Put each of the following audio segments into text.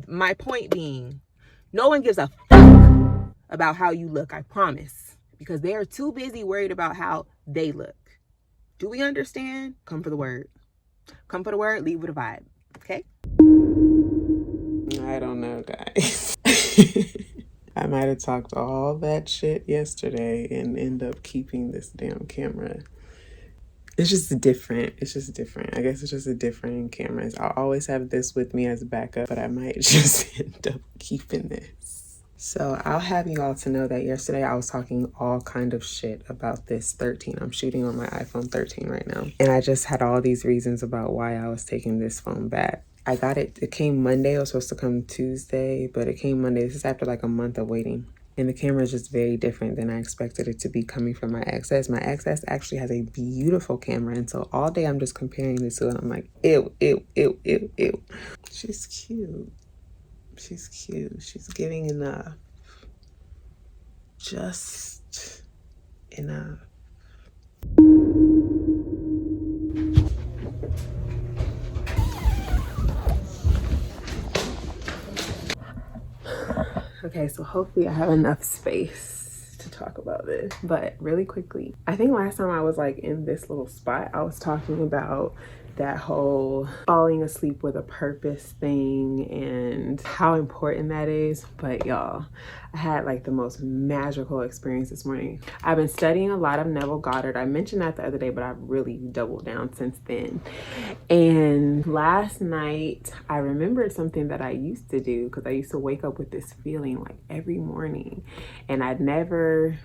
My point being, no one gives a fuck about how you look, I promise, because they are too busy worried about how they look. Do we understand? Come for the word. Come for the word, leave with a vibe. Okay? I don't know, guys. I might have talked all that shit yesterday and end up keeping this damn camera. It's just different. It's just different. I guess it's just a different cameras. I'll always have this with me as a backup, but I might just end up keeping this. So I'll have you all to know that yesterday I was talking all kind of shit about this 13. I'm shooting on my iPhone 13 right now. And I just had all these reasons about why I was taking this phone back. I got it. It came Monday. It was supposed to come Tuesday, but it came Monday. This is after like a month of waiting. And the camera is just very different than I expected it to be coming from my XS. My XS actually has a beautiful camera. And so all day I'm just comparing the two and I'm like, ew, ew, ew, ew, ew. She's cute. She's cute. She's giving enough. Just enough. Okay, so hopefully I have enough space to talk about this. But really quickly, I think last time I was like in this little spot, I was talking about that whole falling asleep with a purpose thing and how important that is. But y'all, I had like the most magical experience this morning. I've been studying a lot of Neville Goddard. I mentioned that the other day, but I've really doubled down since then. And last night I remembered something that I used to do, because I used to wake up with this feeling like every morning, and I'd never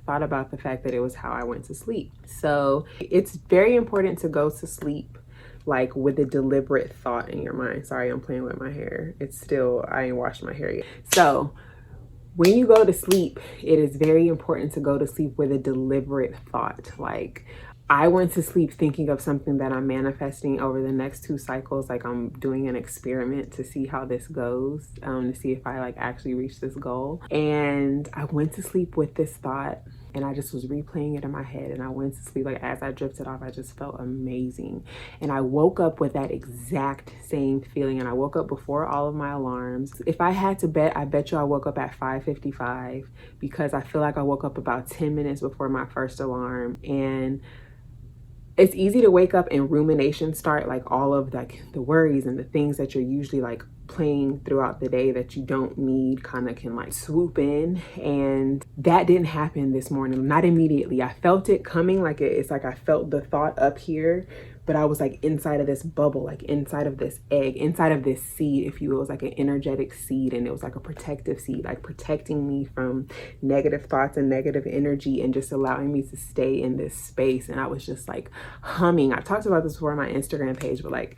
thought about the fact that it was how I went to sleep. So it's very important to go to sleep like with a deliberate thought in your mind. Sorry, I'm playing with my hair. It's still, I ain't washed my hair yet. So when you go to sleep, it is very important to go to sleep with a deliberate thought. Like, I went to sleep thinking of something that I'm manifesting over the next 2 cycles. Like, I'm doing an experiment to see how this goes, to see if I like actually reach this goal. And I went to sleep with this thought, and I just was replaying it in my head, and I went to sleep. Like, as I drifted off, I just felt amazing. And I woke up with that exact same feeling, and I woke up before all of my alarms. If I had to bet, I bet you I woke up at 5:55, because I feel like I woke up about 10 minutes before my first alarm. And it's easy to wake up and rumination start, like all of like the worries and the things that you're usually like playing throughout the day that you don't need kind of can like swoop in. And that didn't happen this morning, not immediately. I felt it coming, like it's like I felt the thought up here, but I was like inside of this bubble, like inside of this egg, inside of this seed, if you will. It was like an energetic seed, and it was like a protective seed, like protecting me from negative thoughts and negative energy, and just allowing me to stay in this space. And I was just like humming. I've talked about this before on my Instagram page, but like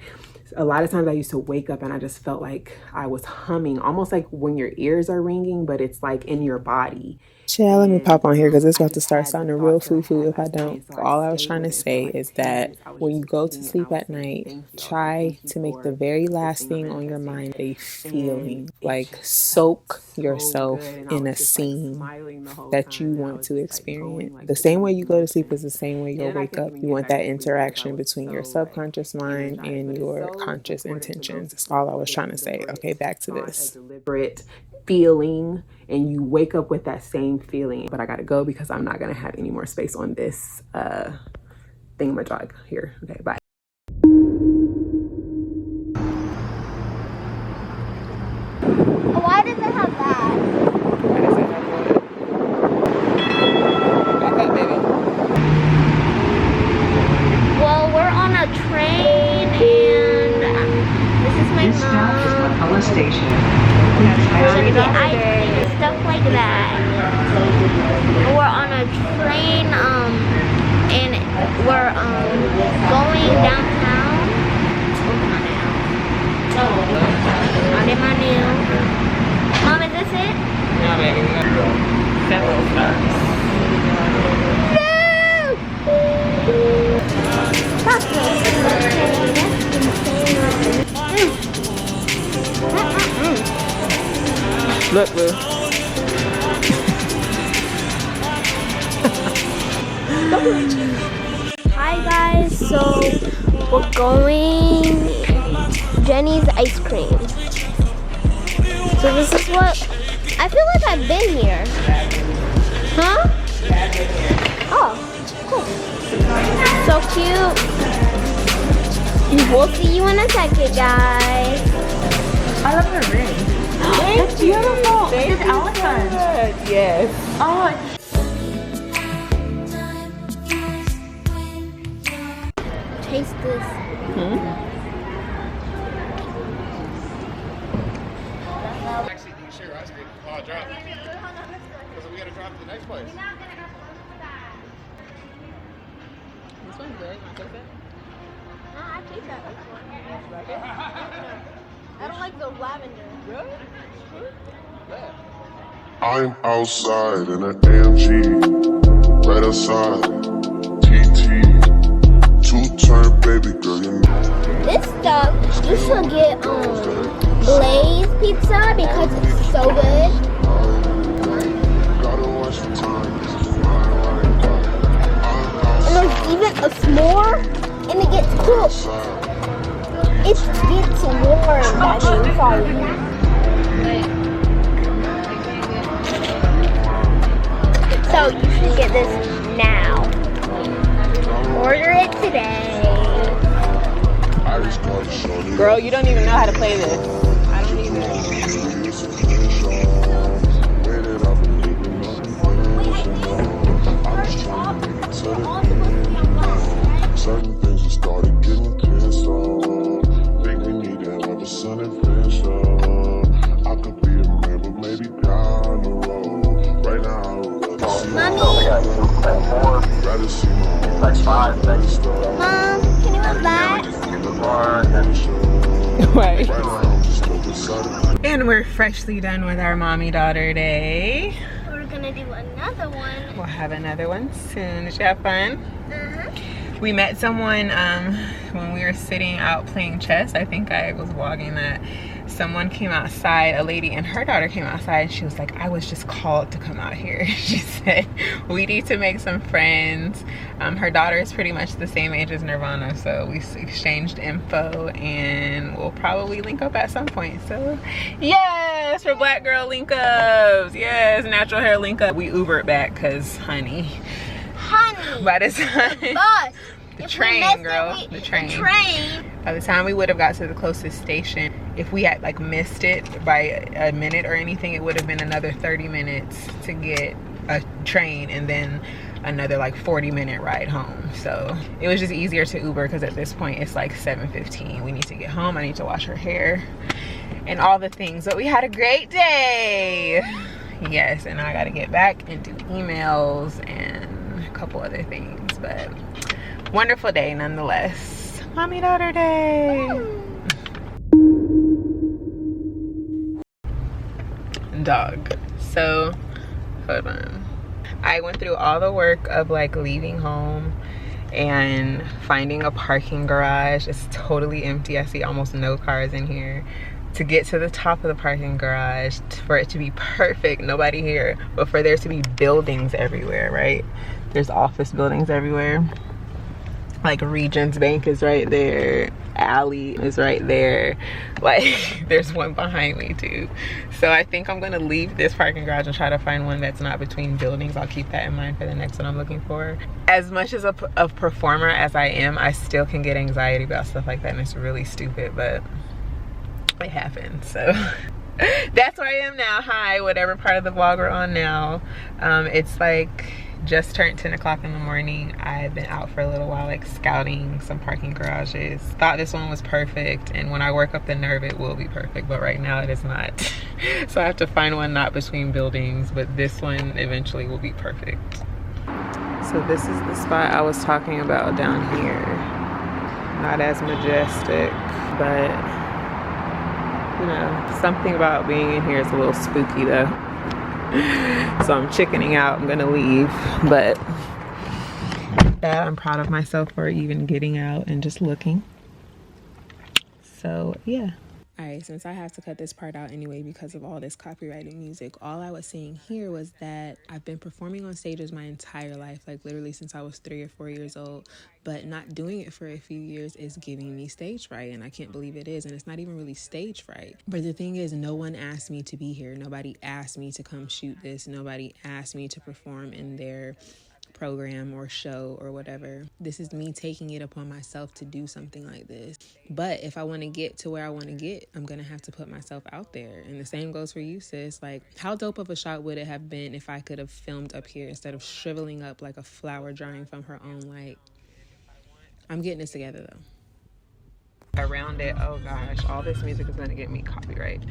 a lot of times I used to wake up and I just felt like I was humming, almost like when your ears are ringing, but it's like in your body. Chill, let me pop on here because it's about to start sounding real foo-foo if I don't. All I was trying to say is that when you go to sleep at night, try to make the very last thing on your mind a feeling. Like, soak yourself in a scene that you want to experience. The same way you go to sleep is the same way you'll wake up. You want that interaction between your subconscious mind and your conscious intentions. That's all I was trying to say. Okay, back to this. Deliberate feeling, and you wake up with that same feeling. But I gotta go because I'm not gonna have any more space on this thingamajig here. Okay, bye. Why does it have that? Why does it have what? Back up, baby. Well, we're on a train, and this is my This stop is mom. McCullough Station. We're gonna get ice cream and stuff like that. We're on a train, and we're going downtown. Mom, is this it? No, baby, we gotta go several stops. Look, Lou. Hi guys, so we're going Jenny's ice cream. So this is what, I feel like I've been here. Huh? Oh, cool. So cute. We'll see you in a second, guys. I love her ring. It's beautiful. It's elephant. Yes. Oh. Taste this. Actually, do you share ice cream? Oh, drop. Because we gotta drop to the next place. This one's good. You want to taste it? I taste that one. I don't like the lavender. Really? Yeah. I'm outside in an AMG, right outside, TT, two-turn baby girl, you know. This stuff, you should get Blaze pizza because it's so good. Gotta watch the time. And there's even a s'more, and it gets cooked. It gets warm by the inside. So you should get this now. Order it today. I just got to show you. Girl, you don't even know how to play this. I don't even. Certain things just started getting pissed on. Think we need to have a son and fish on. I could be a man, but maybe down the road. Right now, I would rather see my Mom, can you move back? Wait. Right now, I'm just looking sudden. And we're freshly done with our mommy-daughter day. We're gonna do another one. We'll have another one soon. Did you have fun? We met someone when we were sitting out playing chess. I think I was vlogging that. Someone came outside, a lady and her daughter came outside, and she was like, I was just called to come out here. She said, we need to make some friends. Her daughter is pretty much the same age as Nirvana, so we exchanged info and we'll probably link up at some point. So yes, for Black Girl link ups. Yes, natural hair link up. We Ubered back because honey, by the time the train, girl, the train. By the time we would have got to the closest station, if we had like missed it by a minute or anything, it would have been another 30 minutes to get a train and then another like 40-minute ride home. So it was just easier to Uber because at this point it's like 7:15. We need to get home. I need to wash her hair and all the things. But we had a great day. Yes, and I gotta get back and do emails and a couple other things, but wonderful day nonetheless. Mommy daughter day. Dog. So hold on. I went through all the work of like leaving home and finding a parking garage. It's totally empty. I see almost no cars in here. To get to the top of the parking garage, for it to be perfect, nobody here, but for there to be buildings everywhere, right? There's office buildings everywhere. Like Regions Bank is right there, Alley is right there, like there's one behind me too. So I think I'm gonna leave this parking garage and try to find one that's not between buildings. I'll keep that in mind for the next one I'm looking for. As much as a performer as I am, I still can get anxiety about stuff like that, and it's really stupid, but it happens. So that's where I am now. Hi, whatever part of the vlog we're on now. It's like just turned 10 o'clock in the morning. I've been out for a little while, like scouting some parking garages. Thought this one was perfect, and when I work up the nerve it will be perfect, but right now it is not. So I have to find one not between buildings, but this one eventually will be perfect. So this is the spot I was talking about down here. Not as majestic, but you know, something about being in here is a little spooky though. So I'm chickening out. I'm gonna leave, but that I'm proud of myself for even getting out and just looking. So yeah. All right, since I have to cut this part out anyway because of all this copyrighted music, all I was saying here was that I've been performing on stages my entire life, like literally since I was 3 or 4 years old, but not doing it for a few years is giving me stage fright, and I can't believe it is, and it's not even really stage fright. But the thing is, no one asked me to be here. Nobody asked me to come shoot this. Nobody asked me to perform in their program or show or whatever. This is me taking it upon myself to do something like this. But if I want to get to where I want to get, I'm gonna have to put myself out there. And the same goes for you, sis. Like, how dope of a shot would it have been if I could have filmed up here instead of shriveling up like a flower drying from her own light? I'm getting this together though. Around it, oh gosh, all this music is gonna get me copyright.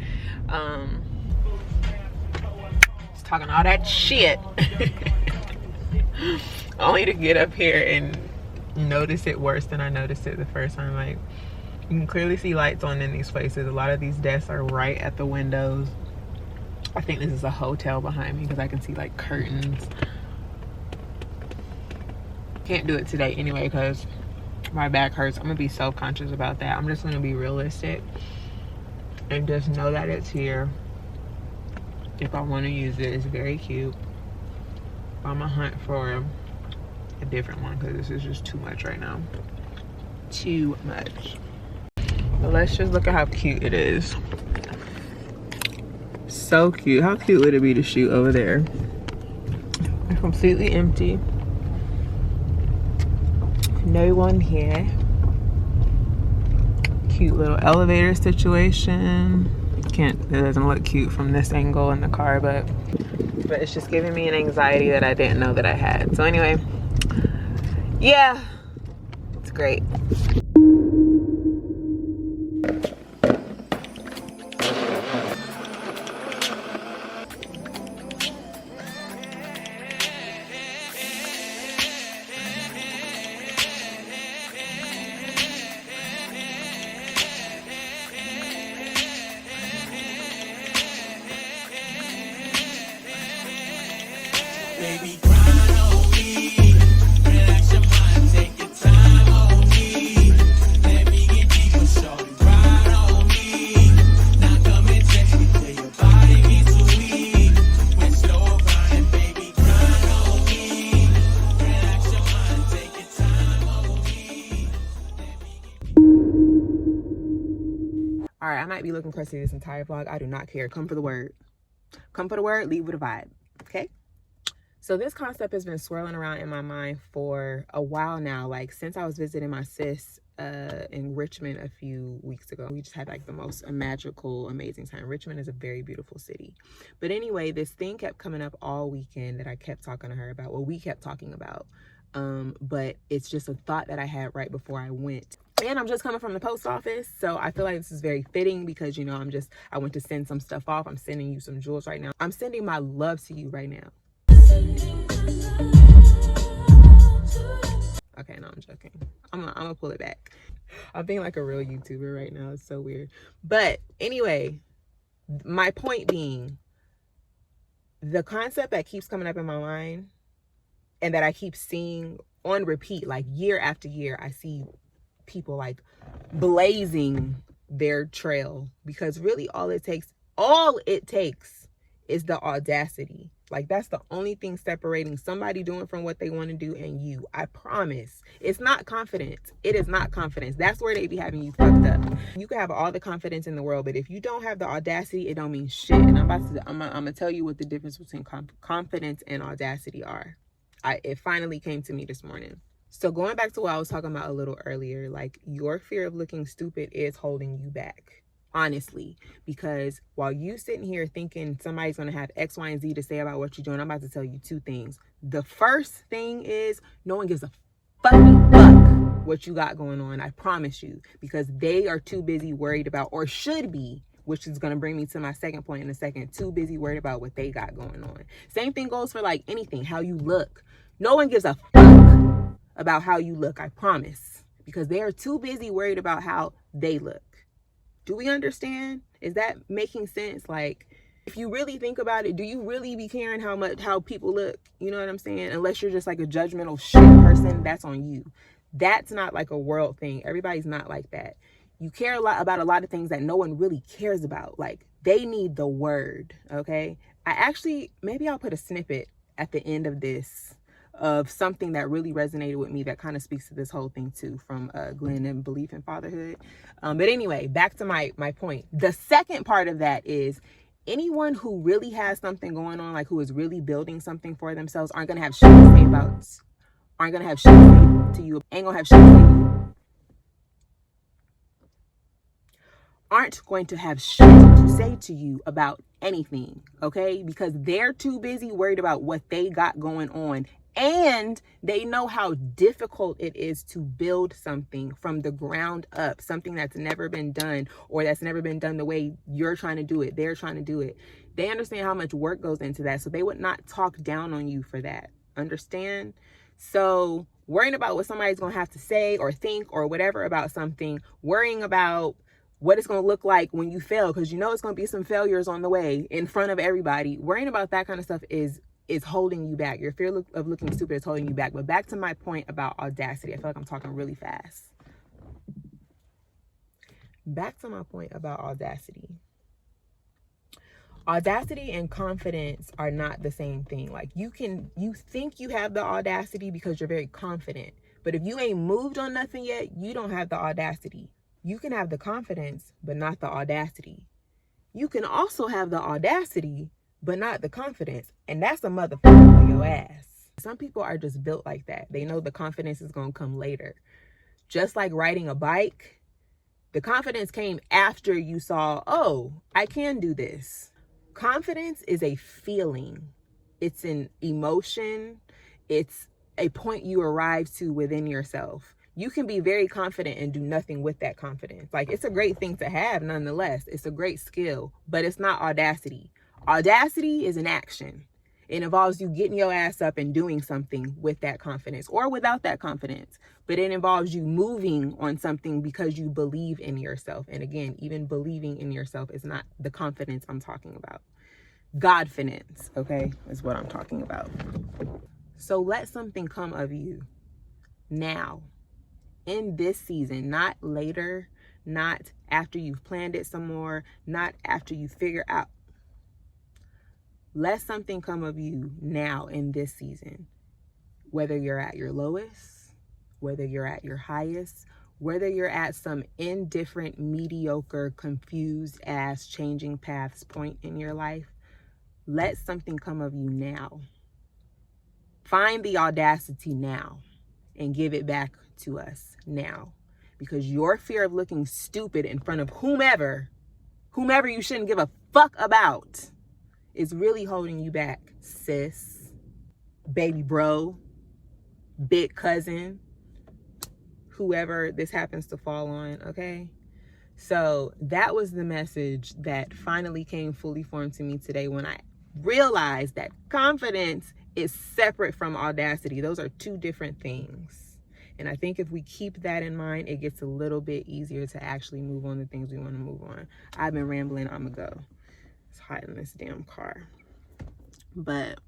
It's talking all that shit. Only to get up here and notice it worse than I noticed it the first time. Like, you can clearly see lights on in these places. A lot of these desks are right at the windows. I think this is a hotel behind me because I can see like curtains. Can't do it today anyway because my back hurts. I'm gonna be self-conscious about that. I'm just gonna be realistic and just know that it's here if I want to use it. It's very cute. I'm gonna hunt for a different one because this is just too much right now. Too much. But let's just look at how cute it is. So cute. How cute would it be to shoot over there? It's completely empty. No one here. Cute little elevator situation. It doesn't look cute from this angle in the car, but it's just giving me an anxiety that I didn't know that I had. So anyway, yeah, it's great. Baby, grind on me. Relax your mind, take your time on me. Let me get deeper, shorty. Grind on me. Now come and text me, till your body be too weak. When slow grinding, baby, grind on me. Relax your mind, take your time on me. All right, I might be looking crusty this entire vlog. I do not care. Come for the word. Come for the word, leave with a vibe. Okay? So this concept has been swirling around in my mind for a while now, like since I was visiting my sis in Richmond a few weeks ago. We just had like the most magical, amazing time. Richmond is a very beautiful city. But anyway, this thing kept coming up all weekend that I kept talking to her about, well, we kept talking about. But it's just a thought that I had right before I went. And I'm just coming from the post office, so I feel like this is very fitting because, you know, I went to send some stuff off. I'm sending you some jewels right now. I'm sending my love to you right now. Okay, no, I'm joking. I'm gonna pull it back. I'm being like a real YouTuber right now. It's so weird. But anyway, my point being, the concept that keeps coming up in my mind and that I keep seeing on repeat, like year after year, I see people like blazing their trail, because really all it takes is the audacity. Like, that's the only thing separating somebody doing from what they want to do and you. I promise. It's not confidence. It is not confidence. That's where they be having you fucked up. You can have all the confidence in the world, but if you don't have the audacity, it don't mean shit. And I'm gonna tell you what the difference between confidence and audacity are. It finally came to me this morning. So going back to what I was talking about a little earlier, like, your fear of looking stupid is holding you back. Honestly, because while you sitting here thinking somebody's going to have X, Y, and Z to say about what you're doing, I'm about to tell you two things. The first thing is, no one gives a fucking fuck what you got going on. I promise you, because they are too busy worried about, or should be, which is going to bring me to my second point in a second, too busy worried about what they got going on. Same thing goes for like anything, how you look. No one gives a fuck about how you look, I promise, because they are too busy worried about how they look. Do we understand? Is that making sense? Like, if you really think about it, do you really be caring how people look? You know what I'm saying? Unless you're just like a judgmental shit person, that's on you. That's not like a world thing. Everybody's not like that. You care a lot about a lot of things that no one really cares about. Like, they need the word, okay? Maybe I'll put a snippet at the end of this of something that really resonated with me that kind of speaks to this whole thing too, from Glenn and Belief in Fatherhood. But anyway, back to my point. The second part of that is anyone who really has something going on, like who is really building something for themselves, aren't going to have shit to say to you, ain't going to have shit to say to you. Aren't going to have shit to say to you about anything, okay? Because they're too busy worried about what they got going on, and they know how difficult it is to build something from the ground up, something that's never been done, or that's never been done the way you're trying to do it, they're trying to do it. They understand how much work goes into that, so they would not talk down on you for that. Understand? So worrying about what somebody's gonna have to say or think or whatever about something, worrying about what it's going to look like when you fail, because you know it's going to be some failures on the way in front of everybody. Worrying about that kind of stuff is holding you back. Your fear of looking stupid is holding you back. But back to my point about audacity. I feel like I'm talking really fast. Back to my point about audacity. Audacity and confidence are not the same thing. Like, you think you have the audacity because you're very confident. But if you ain't moved on nothing yet, you don't have the audacity. You can have the confidence, but not the audacity. You can also have the audacity, but not the confidence. And that's a motherfucker on your ass. Some people are just built like that. They know the confidence is going to come later. Just like riding a bike, the confidence came after you saw, oh, I can do this. Confidence is a feeling. It's an emotion. It's a point you arrive to within yourself. You can be very confident and do nothing with that confidence. Like, it's a great thing to have nonetheless. It's a great skill, but it's not audacity. Audacity is an action. It involves you getting your ass up and doing something with that confidence or without that confidence. But it involves you moving on something because you believe in yourself. And again, even believing in yourself is not the confidence I'm talking about. Godfidence, okay, is what I'm talking about. So let something come of you now. In this season, not later, not after you've planned it some more, not after you figure out. Let something come of you now in this season. Whether you're at your lowest, whether you're at your highest, whether you're at some indifferent, mediocre, confused ass changing paths point in your life, let something come of you now. Find the audacity now and give it back to us now, because your fear of looking stupid in front of whomever you shouldn't give a fuck about is really holding you back, sis, baby bro, big cousin, whoever this happens to fall on, okay? So that was the message that finally came fully formed to me today when I realized that confidence is separate from audacity. Those are two different things. And I think if we keep that in mind, it gets a little bit easier to actually move on to things we want to move on. I've been rambling. I'm going to go. It's hot in this damn car. But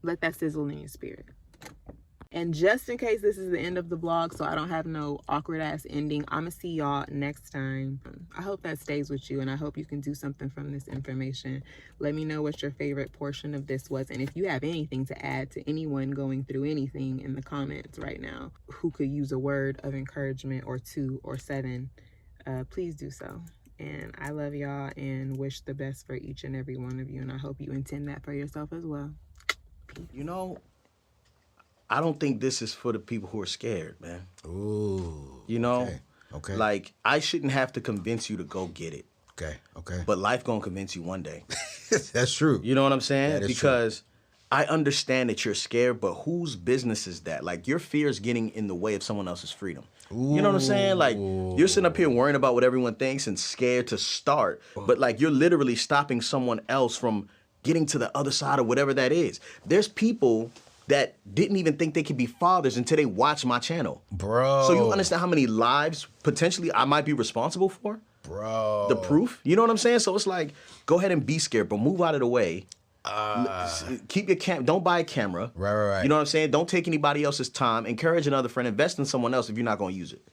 let that sizzle in your spirit. And just in case this is the end of the vlog, so I don't have no awkward ass ending, I'm gonna see y'all next time. I hope that stays with you, and I hope you can do something from this information. Let me know what your favorite portion of this was, and if you have anything to add to anyone going through anything in the comments right now who could use a word of encouragement or 2 or 7, please do so. And I love y'all and wish the best for each and every one of you, and I hope you intend that for yourself as well. Peace. You know, I don't think this is for the people who are scared, man. Ooh. You know? Okay. Like, I shouldn't have to convince you to go get it. Okay. But life gonna convince you one day. That's true. You know what I'm saying? That is because I understand that you're scared, but whose business is that? Like, your fear is getting in the way of someone else's freedom. Ooh. You know what I'm saying? Like, you're sitting up here worrying about what everyone thinks and scared to start. But, like, you're literally stopping someone else from getting to the other side of whatever that is. There's people that didn't even think they could be fathers until they watched my channel. Bro. So you understand how many lives potentially I might be responsible for? Bro. The proof? You know what I'm saying? So it's like, go ahead and be scared, but move out of the way. Keep your don't buy a camera. Right. You know what I'm saying? Don't take anybody else's time. Encourage another friend. Invest in someone else if you're not going to use it.